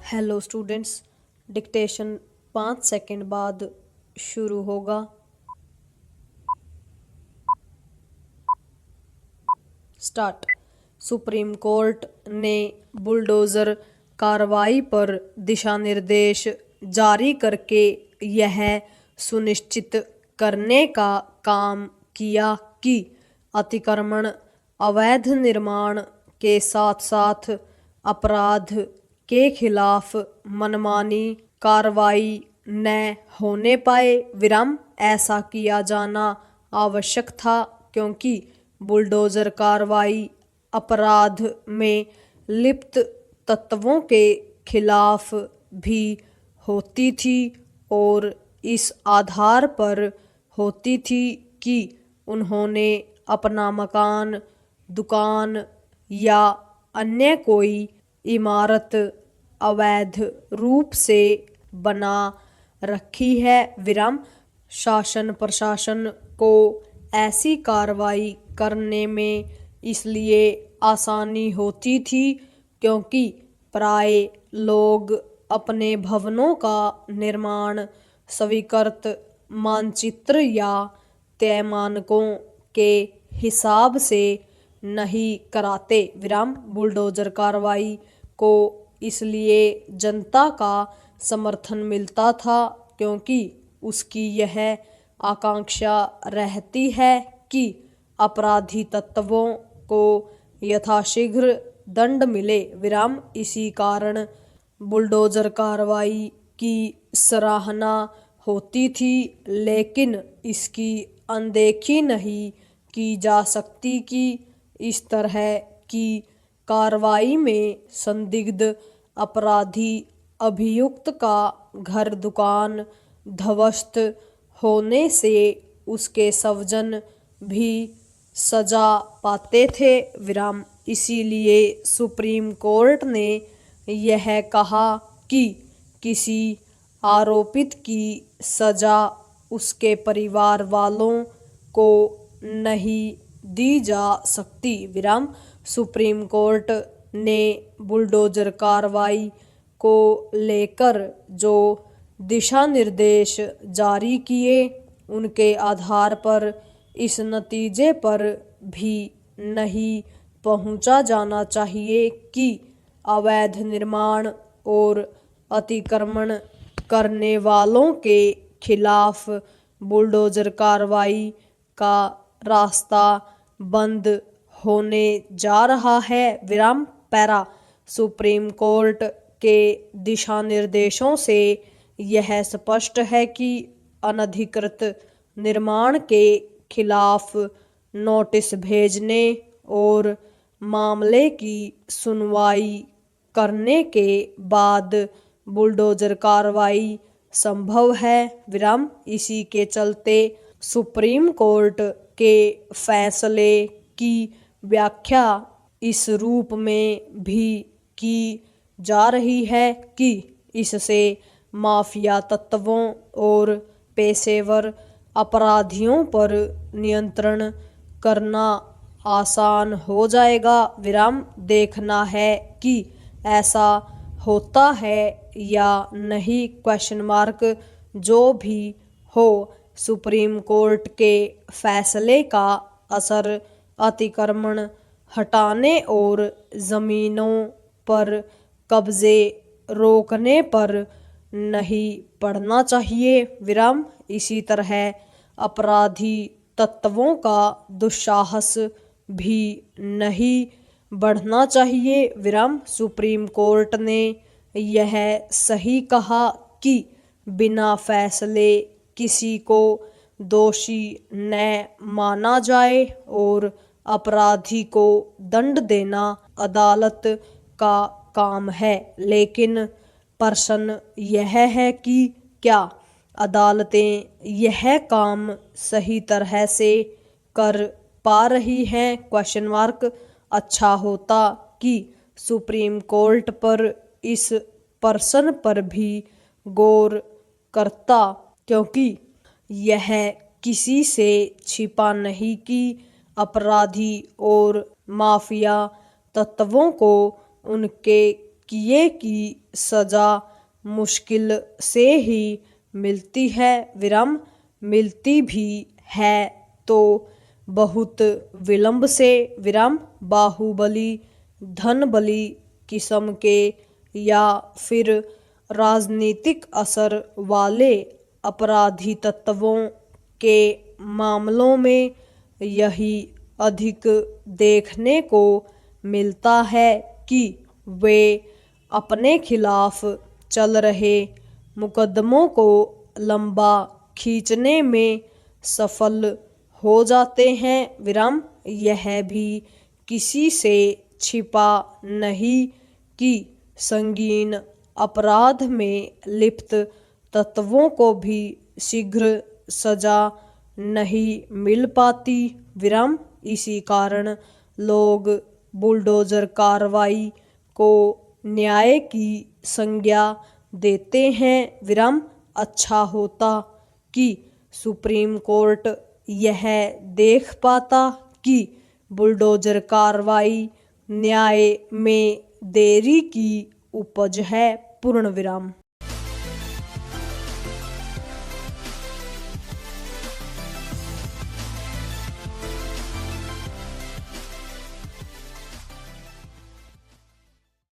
Hello students, dictation 5 second बाद शुरू होगा। स्टार्ट। सुप्रीम कोर्ट ने बुलडोज़र कार्रवाई पर दिशा निर्देश जारी करके यह सुनिश्चित करने का काम किया कि अतिक्रमण, अवैध निर्माण के साथ साथ अपराध के खिलाफ मनमानी कार्रवाई न होने पाए। ऐसा किया जाना आवश्यक था क्योंकि बुलडोज़र कार्रवाई अपराध में लिप्त तत्वों के खिलाफ भी होती थी और इस आधार पर होती थी कि उन्होंने अपना मकान, दुकान या अन्य कोई इमारत अवैध रूप से बना रखी है। शासन प्रशासन को ऐसी कार्रवाई करने में इसलिए आसानी होती थी क्योंकि प्राय लोग अपने भवनों का निर्माण स्वीकृत मानचित्र या तय मानकों के हिसाब से नहीं कराते। बुलडोज़र कार्रवाई को इसलिए जनता का समर्थन मिलता था क्योंकि उसकी यह आकांक्षा रहती है कि अपराधी तत्वों को यथाशीघ्र दंड मिले। इसी कारण बुलडोज़र कार्रवाई की सराहना होती थी, लेकिन इसकी अनदेखी नहीं की जा सकती कि इस तरह की कार्रवाई में संदिग्ध अपराधी अभियुक्त का घर, दुकान ध्वस्त होने से उसके स्वजन भी सजा पाते थे। इसीलिए सुप्रीम कोर्ट ने यह कहा कि किसी आरोपित की सजा उसके परिवार वालों को नहीं दी जा सकती। सुप्रीम कोर्ट ने बुलडोज़र कार्रवाई को लेकर जो दिशा निर्देश जारी किए उनके आधार पर इस नतीजे पर भी नहीं पहुंचा जाना चाहिए कि अवैध निर्माण और अतिक्रमण करने वालों के खिलाफ बुलडोज़र कार्रवाई का रास्ता बंद होने जा रहा है। पैरा सुप्रीम कोर्ट के दिशा निर्देशों से यह स्पष्ट है कि अनधिकृत निर्माण के खिलाफ नोटिस भेजने और मामले की सुनवाई करने के बाद बुलडोज़र कार्रवाई संभव है। इसी के चलते सुप्रीम कोर्ट के फैसले की व्याख्या इस रूप में भी की जा रही है कि इससे माफिया तत्वों और पेशेवर अपराधियों पर नियंत्रण करना आसान हो जाएगा। देखना है कि ऐसा होता है या नहीं। जो भी हो, सुप्रीम कोर्ट के फैसले का असर अतिक्रमण हटाने और जमीनों पर कब्जे रोकने पर नहीं पड़ना चाहिए। इसी तरह अपराधी तत्वों का दुस्साहस भी नहीं बढ़ना चाहिए। सुप्रीम कोर्ट ने यह सही कहा कि बिना फैसले किसी को दोषी न माना जाए और अपराधी को दंड देना अदालत का काम है। लेकिन प्रश्न यह है कि क्या अदालतें यह काम सही तरह से कर पा रही हैं? अच्छा होता कि सुप्रीम कोर्ट पर इस प्रश्न पर भी गौर करता, क्योंकि यह किसी से छिपा नहीं कि अपराधी और माफिया तत्वों को उनके किए की सजा मुश्किल से ही मिलती है विराम, मिलती भी है तो बहुत विलंब से विराम। बाहुबली, धनबली किस्म के या फिर राजनीतिक असर वाले अपराधी तत्वों के मामलों में यही अधिक देखने को मिलता है कि वे अपने खिलाफ चल रहे मुकदमों को लंबा खींचने में सफल हो जाते हैं विराम। यह भी किसी से छिपा नहीं कि संगीन अपराध में लिप्त तत्वों को भी शीघ्र सजा नहीं मिल पाती विराम। इसी कारण लोग बुलडोजर कार्रवाई को न्याय की संज्ञा देते हैं विराम। अच्छा होता कि सुप्रीम कोर्ट यह देख पाता कि बुलडोजर कार्रवाई न्याय में देरी की उपज है। पूर्ण विराम।